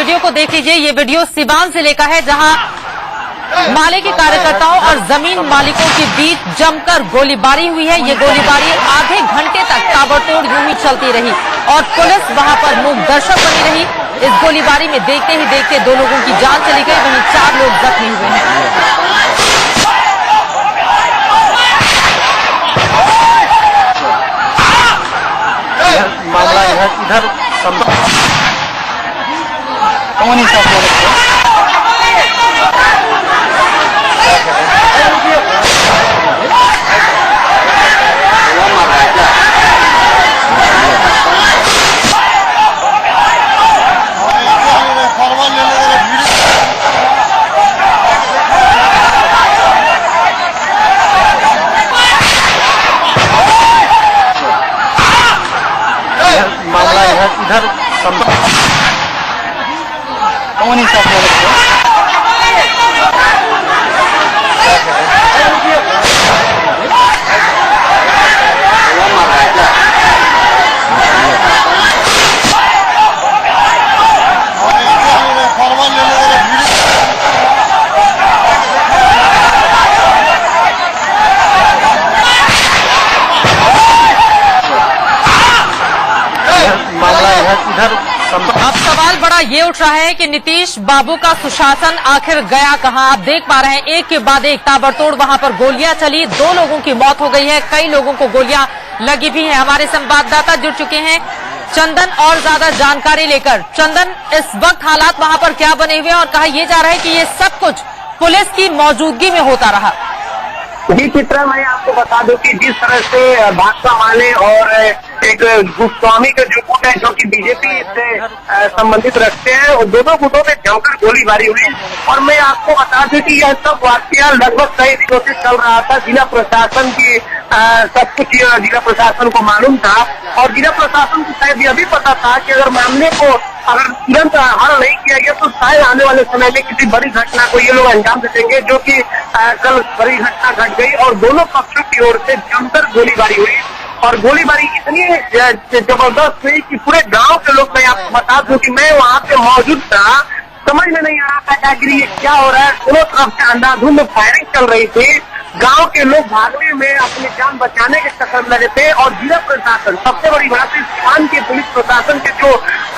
Video को देख लीजिए। ये वीडियो सिवान जिले का है, जहां माले के कार्यकर्ताओं और जमीन मालिकों के बीच जमकर गोलीबारी हुई है। ये गोलीबारी आधे घंटे तक ताबड़तोड़ यूं ही चलती रही और पुलिस वहां पर मूक दर्शक बनी रही। इस गोलीबारी में देखते ही देखते 2 लोगों की जान चली गई, वहीं 4 लोग जख्मी हुए हैं। मामला इधर कौन ही सब मामला इधर कौन ही सब अब सवाल बड़ा ये उठ रहा है कि नीतीश बाबू का सुशासन आखिर गया कहां। आप देख पा रहे हैं एक के बाद एक ताबड़तोड़ वहां पर गोलियां चली, 2 लोगों की मौत हो गई है, कई लोगों को गोलियां लगी भी हैं। हमारे संवाददाता जुड़ चुके हैं चंदन और ज्यादा जानकारी लेकर। चंदन, इस वक्त हालात वहां पर क्या बने हुए हैं और कहा यह जा रहा है कि ये सब कुछ पुलिस की मौजूदगी में होता रहा? जी चित्रा, मैं आपको बता दूं कि जिस तरह से भाकपा माले और एक गोस्वामी का जो गुट है जो कि बीजेपी से संबंधित रखते हैं, और दोनों गुटों में जमकर गोलीबारी हुई। और मैं आपको बता दूं कि यह सब वाकया लगभग कई दिनों से चल रहा था। जिला प्रशासन की सब कुछ जिला प्रशासन को मालूम था और जिला प्रशासन को शायद यह भी पता था कि अगर मामले को अगर तुरंत हल नहीं किया गया तो शायद आने वाले समय में किसी बड़ी घटना को ये लोग अंजाम दे देंगे, जो कि कल बड़ी घटना घट गई और दोनों पक्षों की ओर से जमकर गोलीबारी हुई। और गोलीबारी इतनी जबरदस्त हुई कि पूरे गांव के लोग, मैं आपको बता दूं कि मैं वहां पे मौजूद था, समझ में नहीं आ रहा था कि आखिर ये क्या हो रहा है। दोनों तरफ से अंधाधुंध में फायरिंग चल रही थी। गांव के लोग भागने में अपनी जान बचाने के चक्कर में लगे थे और जिला प्रशासन, सबसे बड़ी बात है सिवान के पुलिस प्रशासन के जो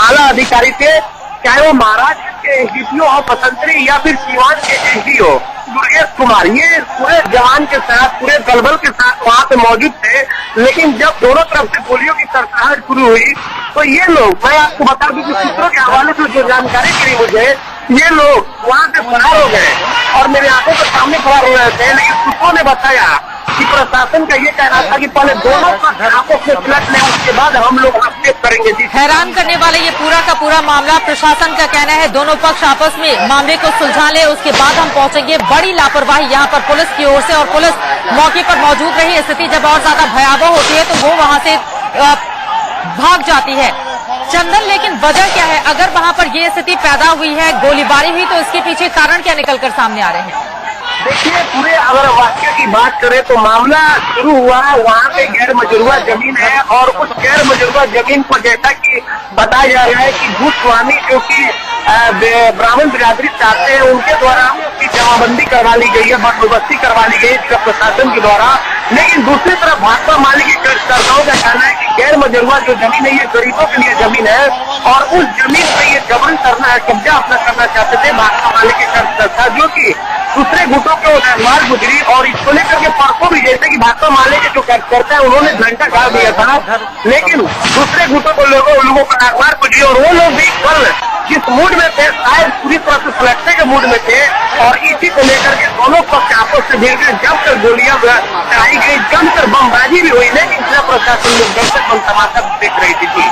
आला अधिकारी थे, चाहे वो महाराष्ट्र के एसडीपीओ हो बसंतरी या फिर सिवान के एसडीओ दुर्गेश कुमार, ये पूरे जवान के साथ पूरे दलबल के साथ वहाँ पे मौजूद थे। लेकिन जब दोनों तरफ से गोलियों की सरसराहट शुरू हुई तो ये लोग, मैं आपको बता दूं कि सूत्रों के हवाले से जो जानकारी मिली मुझे, ये लोग वहाँ से फरार हो गए और मेरे आंखों के सामने फरार हो रहे थे। लेकिन सूत्रों ने बताया कि प्रशासन का ये कहना था कि पहले दोनों आपस में फ्लट लें, उसके बाद हम लोग हस्तक्षेप करेंगे। जी, हैरान करने वाले ये पूरा का पूरा मामला, प्रशासन का कहना है दोनों पक्ष आपस में मामले को सुलझा ले, उसके बाद हम पहुंचेंगे। बड़ी लापरवाही यहाँ पर पुलिस की ओर से, और पुलिस मौके पर मौजूद रही। स्थिति जब और ज्यादा भयावह होती है तो वो वहां से भाग जाती है। चंदन, लेकिन वजह क्या है? अगर वहां पर ये स्थिति पैदा हुई है, गोलीबारी हुई, तो इसके पीछे कारण क्या निकलकर सामने आ रहे हैं? देखिए, पूरे अगर वाक्य की बात करें तो मामला शुरू हुआ वहाँ पे गैर मजरूआ जमीन है और उस गैर मजरूआ जमीन को जैसा कि बताया जा रहा है कि भूस्वामी जो कि ब्राह्मण बिरादरी चाहते हैं, उनके द्वारा उसकी जमाबंदी करवा ली गई है, बंदोबस्ती करवा ली गई है जिला प्रशासन के द्वारा। लेकिन दूसरी तरफ भाकपा माले के कार्यकर्ताओं का कहना है कि गैर मजरूआ जो जमीन है ये गरीबों के लिए जमीन है और उस जमीन पे ये जबरन करना है, कब्जा अपना करना चाहते थे भाकपा माले के कार्यकर्ता, जो कि दूसरे गुटों के मार गुजरी। और इसको लेकर के परसों भी जैसे कि भाकपा माले के जो कार्यकर्ता है उन्होंने घंटा गाड़ दिया था, लेकिन दूसरे गुटों को लोगों को नागवार गुजरी और वो लोग भी कल जिस मूड में थे शायद पूरी तरह से पलटने के मूड में थे और इसी को लेकर के दोनों पक्ष आपस से भिड़कर जमकर गोलियां चलाई गई, जमकर बमबाजी भी हुई। लेकिन जिला प्रशासन लोग दर्शक तमाशा देख रही थी।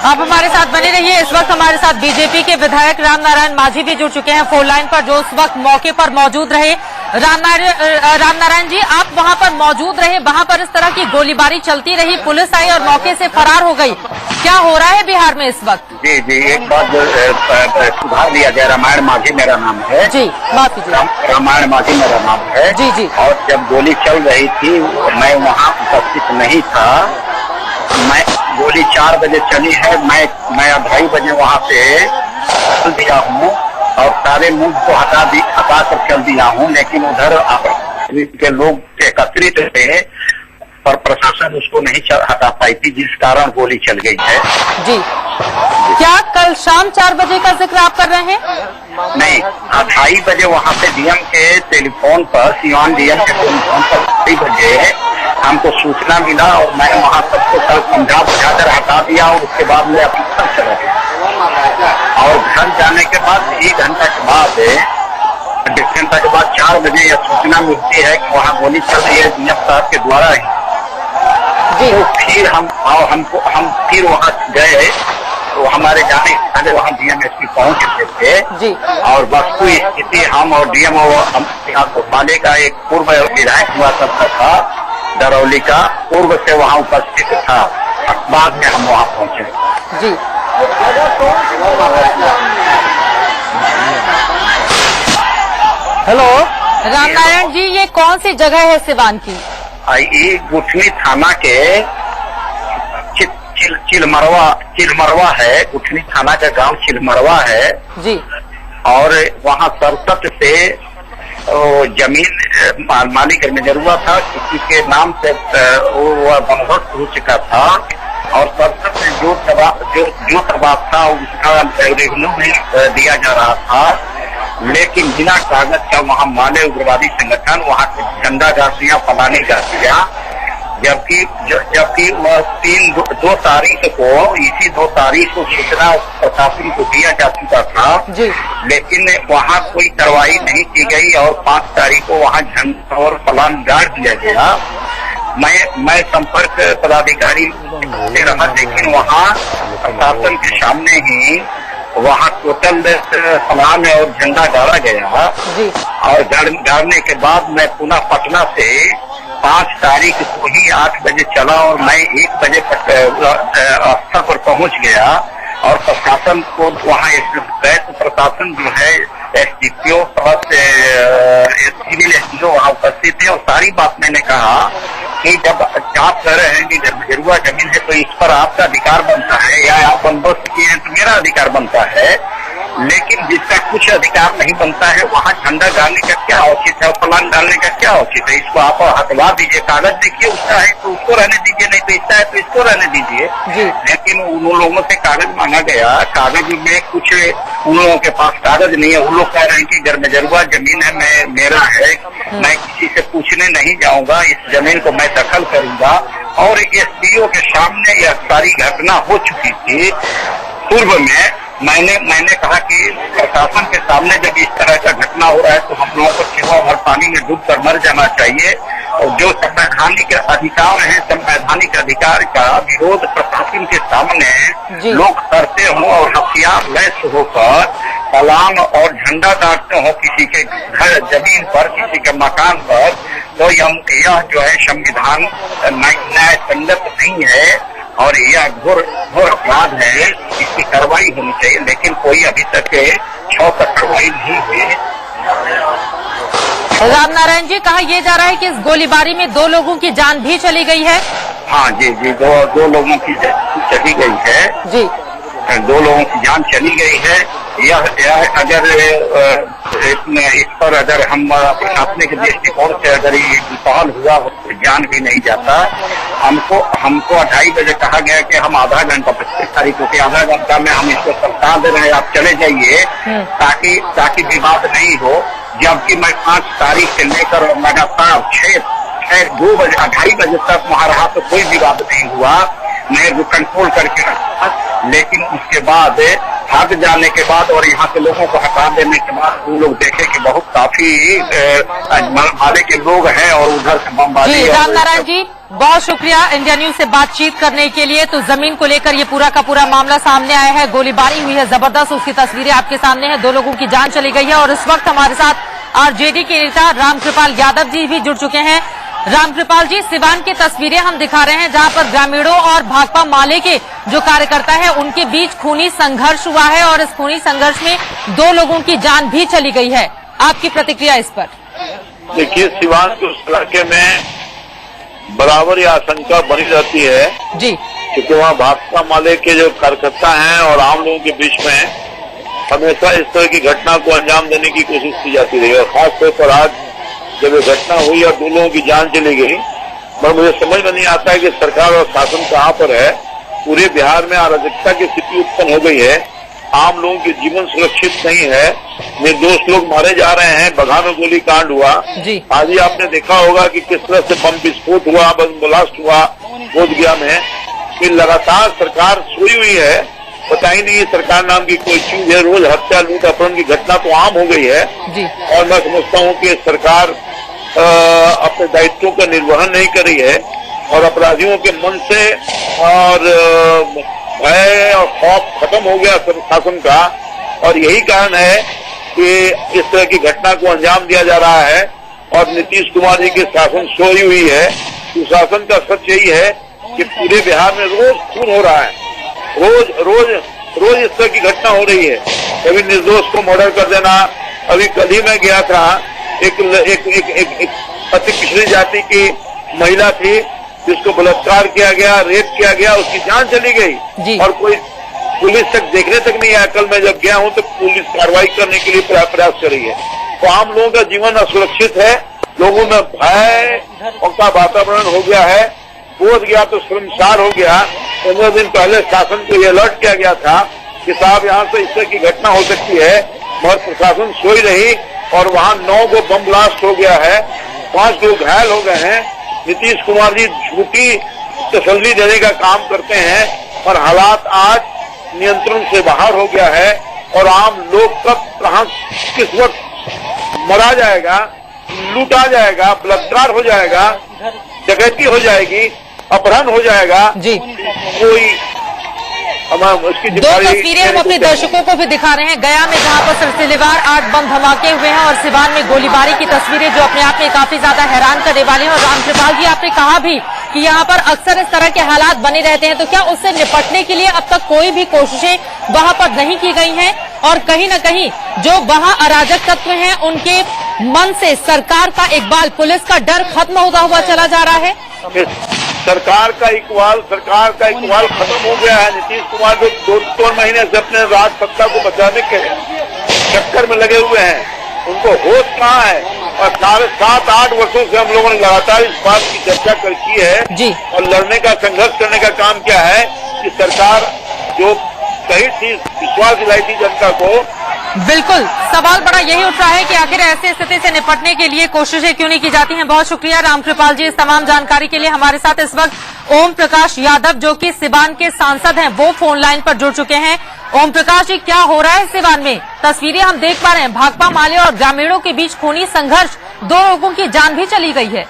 आप हमारे साथ बने रहिए। इस वक्त हमारे साथ बीजेपी के विधायक राम नारायण माझी भी जुड़ चुके हैं फोन लाइन पर, जो उस वक्त मौके पर मौजूद रहे। राम नारायण जी, आप वहां पर मौजूद रहे, वहां पर इस तरह की गोलीबारी चलती रही, पुलिस आई और मौके से फरार हो गई। क्या हो रहा है बिहार में इस वक्त? जी जी, एक बात सुधार दिया जाए। रामायण माझी मेरा नाम है। जी, माफ कीजिए। रामायण माझी मेरा नाम है। जी जी। और जब गोली चल रही थी मैं वहाँ उपस्थित नहीं था। मैं गोली 4 बजे चली है, मैं 2:30 बजे वहाँ से चल दिया हूँ और सारे मूव को हटा कर चल दिया हूँ, लेकिन उधर के लोग एकत्रित थे पर प्रशासन उसको नहीं हटा पाई थी, जिस कारण गोली चल गई है। जी, क्या कल शाम 4 बजे का जिक्र आप कर रहे हैं? नहीं, 2:30 बजे वहाँ पे डीएम के टेलीफोन पर, सीवान डीएम के टेलीफोन पर 2:30 बजे हमको सूचना मिला और मैं वहाँ सबको समझा बुझाकर हटा दिया और उसके बाद मैं अपने घर चला गया। और घर जाने के बाद 1 घंटा के बाद 4 बजे यह सूचना मिलती है कि वहाँ गोली चल रही है डीएम साहब के द्वारा ही। तो फिर हम फिर वहाँ गए, तो हमारे जाने से पहले वहाँ डीएमएसपी पहुँच चुके थे जी। और वस्तु स्थिति हम और डीएम माले का एक पूर्व विधायक हुआ करता था दरौली का, पूर्व से वहाँ उपस्थित था, बाद में हम वहाँ पहुँचे। जी, हेलो रामनारायण जी, ये कौन सी जगह है सिवान की? ये गुठनी थाना के चिलमरवा है, गुठनी थाना का गांव चिलमरवा है जी। और वहाँ सरसत से जमीन मालिक नजरुआ था, किसी के नाम से वो बंदोबस्त हो चुका था और सरसत से जो दबाव था उसका रेवेन्यू नहीं दिया जा रहा था, लेकिन बिना कागज का वहाँ माले उग्रवादी संगठन वहाँ के झंडा गाड़ियां फलाने गाड़ियां, जबकि वह 2 तारीख को, इसी 2 तारीख को सूचना प्रशासन को दिया जा चुका था जी। लेकिन वहाँ कोई कार्रवाई नहीं की गई और 5 तारीख को वहाँ झंडा और फलान गाड़ दिया गया। मैं संपर्क पदाधिकारी से रहा, लेकिन वहाँ प्रशासन के सामने ही वहाँ टोटल फलान और झंडा गाड़ा गया जी। और गाड़ने के बाद मैं पुनः पटना से 5 तारीख को ही 8 बजे चला और मैं 1 बजे स्थल पर पहुंच गया और प्रशासन को वहाँ प्रशासन जो है एसडीपीओ सिविल एसडीओ वहाँ उपस्थित थे और सारी बात मैंने कहा कि जब आप कह रहे हैं कि जब गिरुआ जमीन है तो इस पर आपका अधिकार बनता है या आप बंदोबस्त किए हैं तो मेरा अधिकार बनता है, लेकिन जिसका कुछ अधिकार नहीं बनता है वहाँ झंडा डालने का क्या औचित है और फलान डालने का क्या औचित है? इसको आप हटवा दीजिए, कागज देखिए उसका है तो उसको रहने दीजिए, नहीं तो इसका है तो इसको रहने दीजिए। लेकिन उन लोगों से कागज मांगा गया, कागज में कुछ उन लोगों के पास कागज नहीं है। उन लोग कह रहे हैं कि गरमजरुआ जमीन है, मेरा है, मैं किसी से पूछने नहीं जाऊंगा, इस जमीन को मैं दखल करूंगा। और एसडीओ के सामने यह सारी घटना हो चुकी थी पूर्व में। मैंने कहा कि प्रशासन के सामने जब इस तरह का घटना हो रहा है तो हम लोगों को सिवा भर पानी में डूब कर मर जाना चाहिए और जो संवैधानिक अधिकार है, संवैधानिक अधिकार का विरोध प्रशासन के सामने लोग करते हों और हथियार लैस होकर पलान और झंडा डालते हो किसी के घर जमीन पर, किसी के मकान पर, तो यह जो है संविधान न्याय संगत नहीं है और यह घोर अपराध है। इसकी कार्रवाई होनी चाहिए, लेकिन कोई अभी तक 6 तक कार्रवाई नहीं हुई। रामनारायण जी, कहा यह जा रहा है कि इस गोलीबारी में 2 लोगों की जान भी चली गई है। हाँ जी, 2 लोगों की चली गई है जी। 2 लोगों की जान चली गई है। यह अगर इस पर अगर हम प्रशासनिक दृष्टिकोण से अगर ये पहल हुआ तो जान भी नहीं जाता। हमको 2:30 बजे कहा गया कि हम आधा घंटा 25 तारीख को आधा घंटा में हम इसको सरका दे रहे हैं, आप चले जाइए ताकि विवाद नहीं हो। जबकि मैं 5 तारीख से लेकर लगातार 2 बजे 2:30 बजे तक वहाँ रहा तो कोई विवाद नहीं हुआ, मैं कंट्रोल करके रखा। लेकिन उसके बाद भाग जाने के बाद और यहाँ से लोगों को हटा देने के बाद वो लोग देखे कि बहुत काफी माले के लोग हैं और उधर से बमबारी। रामनारायण जी, बहुत शुक्रिया इंडिया न्यूज से बातचीत करने के लिए। तो जमीन को लेकर ये पूरा का पूरा मामला सामने आया है, गोलीबारी हुई है जबरदस्त, उसकी तस्वीरें आपके सामने है, 2 लोगों की जान चली गई है। और इस वक्त हमारे साथ आरजेडी के नेता रामकृपाल यादव जी भी जुड़ चुके हैं। रामकृपाल जी, सिवान की तस्वीरें हम दिखा रहे हैं जहां पर ग्रामीणों और भाकपा माले के जो कार्यकर्ता है उनके बीच खूनी संघर्ष हुआ है और इस खूनी संघर्ष में 2 लोगों की जान भी चली गई है। आपकी प्रतिक्रिया इस पर? देखिए, सिवान के उस इलाके में बराबर ये आशंका बनी रहती है जी, क्योंकि वहाँ भाकपा माले के जो कार्यकर्ता हैं और आम लोगों के बीच में हमेशा इस तरह की घटना को अंजाम देने की कोशिश की जाती रही, और खासतौर पर आज जब ये घटना हुई और 2 लोगों की जान चली गई, पर मुझे समझ में नहीं आता है कि सरकार और शासन कहाँ पर है। पूरे बिहार में अराजकता की स्थिति उत्पन्न हो गई है, आम लोगों के जीवन सुरक्षित नहीं है, निर्दोष लोग मारे जा रहे हैं। बगहा में गोली कांड हुआ, आज ही आपने देखा होगा कि किस तरह से बम विस्फोट हुआ, बम ब्लास्ट हुआ बोधगया में। कि लगातार सरकार सोई हुई है, पता ही नहीं सरकार नाम की कोई चीज है। रोज हत्या लूट अपहरण की घटना तो आम हो गई है और मैं समझता हूँ कि सरकार अपने दायित्वों का निर्वहन नहीं कर रही है और अपराधियों के मन से और भय और खौफ खत्म हो गया शासन का, और यही कारण है कि इस तरह की घटना को अंजाम दिया जा रहा है। और नीतीश कुमार जी की शासन सोई हुई है। सुशासन का सच यही है कि पूरे बिहार में रोज खून हो रहा है, रोज इस तरह की घटना हो रही है। कभी निर्दोष को मर्डर कर देना, अभी कल ही मैं गया था, एक अति पिछड़ी जाति की महिला थी जिसको बलात्कार किया गया, रेप किया गया, उसकी जान चली गई और कोई पुलिस तक देखने तक नहीं आया। कल मैं जब गया हूं तो पुलिस कार्रवाई करने के लिए प्रयास कर रही है। तो आम लोगों का जीवन असुरक्षित है, लोगों में भय का वातावरण हो गया है, बोध गया तो शर्मसार हो गया। 15 दिन पहले शासन को ये अलर्ट किया गया था कि साहब यहाँ से इस तरह की घटना हो सकती है, मगर प्रशासन सोई रही और वहाँ 9 को बम ब्लास्ट हो गया है, 5 लोग घायल हो गए हैं। नीतीश कुमार जी झूठी तसल्ली देने का काम करते हैं और हालात आज नियंत्रण से बाहर हो गया है और आम लोग कब कहाँ किस वक्त मरा जाएगा, लूटा जाएगा, बलात्कार हो जाएगा, डकैती हो जाएगी, अपहरण हो जाएगा, कोई उसकी 2 तस्वीरें हम अपने दर्शकों को भी दिखा रहे हैं। गया में जहां पर सिलसिलेवार 8 बम धमाके हुए हैं और सिवान में गोलीबारी की तस्वीरें जो अपने आप में काफी ज्यादा हैरान करने वाली हैं। और रामकृपाल जी, आपने कहा भी कि यहाँ पर अक्सर इस तरह के हालात बने रहते हैं, तो क्या उससे निपटने के लिए अब तक कोई भी कोशिशें वहां पर नहीं की गई हैं? और कहीं न कहीं जो वहां अराजक तत्व हैं उनके मन से सरकार का इकबाल, पुलिस का डर खत्म होता हुआ चला जा रहा है? सरकार का इकबाल खत्म हो गया है। नीतीश कुमार जो 2 महीने से अपने राज सत्ता को बचाने के चक्कर में लगे हुए हैं, उनको होश कहाँ है? और 7-8 वर्षों से हम लोगों ने लगातार इस बात की चर्चा की है और लड़ने का, संघर्ष करने का काम क्या है कि सरकार जो कही थी, विश्वास दिलाई थी जनता को। बिल्कुल, सवाल बड़ा यही उठ रहा है कि आखिर ऐसी स्थिति से निपटने के लिए कोशिशें क्यों नहीं की जाती हैं। बहुत शुक्रिया रामकृपाल जी इस तमाम जानकारी के लिए। हमारे साथ इस वक्त ओम प्रकाश यादव जो कि सिवान के सांसद हैं, वो फोन लाइन पर जुड़ चुके हैं। ओम प्रकाश जी, क्या हो रहा है सिवान में? तस्वीरें हम देख पा रहे हैं, भाकपा माले और ग्रामीणों के बीच खूनी संघर्ष, 2 लोगों की जान भी चली गई है।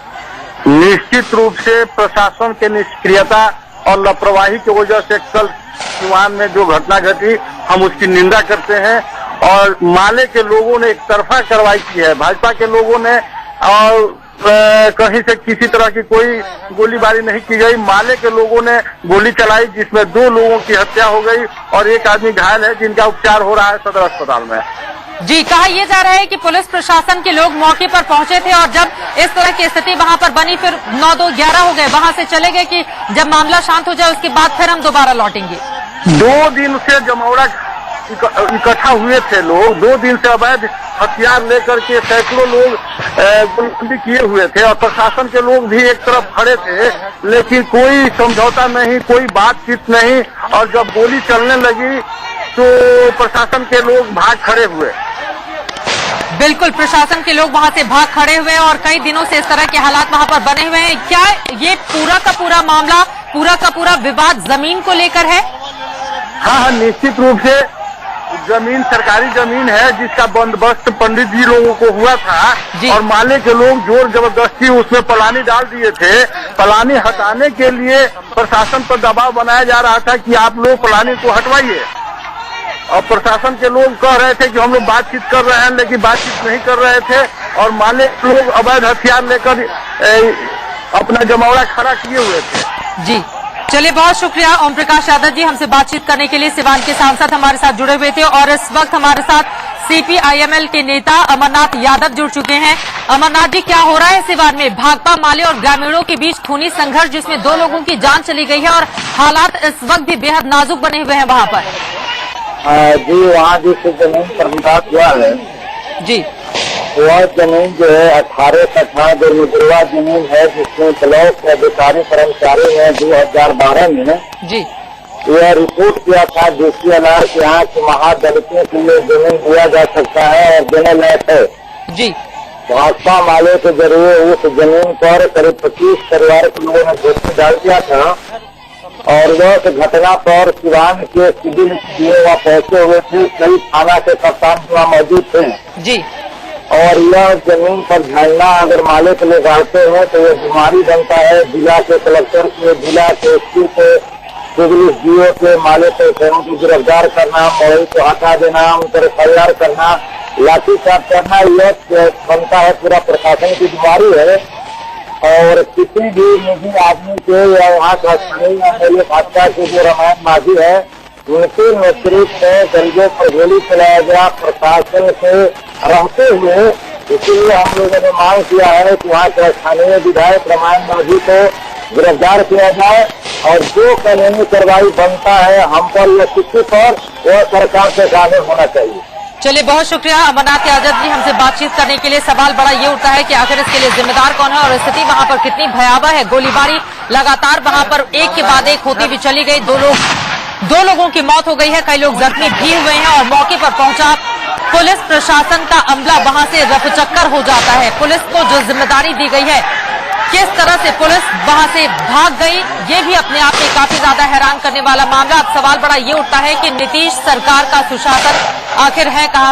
निश्चित रूप से प्रशासन के निष्क्रियता और लापरवाही की वजह से कल सिवान में जो घटना घटी, हम उसकी निंदा करते हैं। और माले के लोगों ने एक तरफा कार्रवाई की है, भाजपा के लोगों ने, और कहीं से किसी तरह की कोई गोलीबारी नहीं की गई। माले के लोगों ने गोली चलाई जिसमें 2 लोगों की हत्या हो गई और 1 आदमी घायल है जिनका उपचार हो रहा है सदर अस्पताल में। जी, कहा यह जा रहा है कि पुलिस प्रशासन के लोग मौके पर पहुंचे थे और जब इस तरह की स्थिति वहां पर बनी, फिर 9-2-11 हो गए, वहां से चले गए कि जब मामला शांत हो जाए उसके बाद फिर हम दोबारा लौटेंगे। 2 दिन से जमौरा इकट्ठा हुए थे लोग, 2 दिन से अवैध हथियार लेकर के सैकड़ों लोग गुटबंदी किए हुए थे और प्रशासन के लोग भी एक तरफ खड़े थे, लेकिन कोई समझौता नहीं, कोई बातचीत नहीं। और जब गोली चलने लगी तो प्रशासन के लोग भाग खड़े हुए। बिल्कुल, प्रशासन के लोग वहां से भाग खड़े हुए और कई दिनों से इस तरह के हालात वहां पर बने हुए हैं। क्या ये पूरा का पूरा मामला, पूरा का पूरा विवाद जमीन को लेकर है? हाँ, निश्चित रूप से जमीन सरकारी जमीन है जिसका बंदोबस्त पंडित जी लोगों को हुआ था और माले के लोग जोर जबरदस्ती उसमें पलानी डाल दिए थे। पलानी हटाने के लिए प्रशासन पर दबाव बनाया जा रहा था कि आप लोग पलानी को हटवाइए, और प्रशासन के लोग कह रहे थे कि हम लोग बातचीत कर रहे हैं, लेकिन बातचीत नहीं कर रहे थे और माले के लोग अवैध हथियार लेकर अपना जमौरा खड़ा किए हुए थे। जी, चलिए, बहुत शुक्रिया ओम प्रकाश यादव जी हमसे बातचीत करने के लिए। सिवान के सांसद हमारे साथ जुड़े हुए थे और इस वक्त हमारे साथ CPIML के नेता अमरनाथ यादव जुड़ चुके हैं। अमरनाथ जी, क्या हो रहा है सिवान में? भाकपा माले और ग्रामीणों के बीच खूनी संघर्ष जिसमें 2 लोगों की जान चली गई है और हालात इस वक्त भी बेहद नाजुक बने हुए हैं वहां पर। जी वहाँ जिस जमीन पर विवाद हुआ है जी वह जमीन जो है 18 कट्ठा जो मुद्रवा जमीन है, जिसमें ब्लॉक अधिकारी कर्मचारी ने 2012 में जी यह रिपोर्ट किया था DCLR के यहाँ की महादलितों के लिए जमीन दिया जा सकता है और देने लायक है। जी भाजपा माले के जरिए उस जमीन पर करीब 25 परिवार के लोगों ने धोखा डाल दिया था और वह घटना पर सिवान के सिविल वहाँ पहुंचे हुए थे। कई थाना के कप्तान वहाँ मौजूद थे जी और यह जमीन पर झरना अगर माले के लोग आते हैं तो यह बीमारी बनता है। जिला के कलेक्टर के, जिला के एसपी के, सिविल DO के माले पर को गिरफ्तार करना, मौड़ी को हटा देना, उन पर FIR करना, लाठीचार्ज करना, यह बनता है पूरा प्रशासन की बीमारी है। और किसी भी निजी आदमी के या वहाँ का स्थानीय MLA भाजपा के जो रामायण माझी है, उनके नेतृत्व में गरीबों पर गोली चलाया गया प्रशासन से रहते हुए। इसीलिए हम लोगों ने मांग किया है कि वहाँ के स्थानीय विधायक रामायण माझी को गिरफ्तार किया जाए और जो कानूनी कार्रवाई बनता है हम पर या किसी पर, वह सरकार से शामिल होना चाहिए। चलिए, बहुत शुक्रिया अमरनाथ यादव जी हमसे बातचीत करने के लिए। सवाल बड़ा ये उठता है कि आखिर इसके लिए जिम्मेदार कौन है और स्थिति वहां पर कितनी भयावह है। गोलीबारी लगातार वहां पर एक के बाद एक होती भी चली गई। दो लोगों की मौत हो गई है, कई लोग जख्मी भी हुए हैं और मौके पर पहुंचा पुलिस प्रशासन का अमला वहां से रफचक्कर हो जाता है। पुलिस को जो जिम्मेदारी दी गई है, किस तरह से पुलिस वहां से भाग गई, ये भी अपने आप में काफी ज्यादा हैरान करने वाला मामला। अब सवाल बड़ा ये उठता है कि नीतीश सरकार का सुशासन आखिर है कहाँ।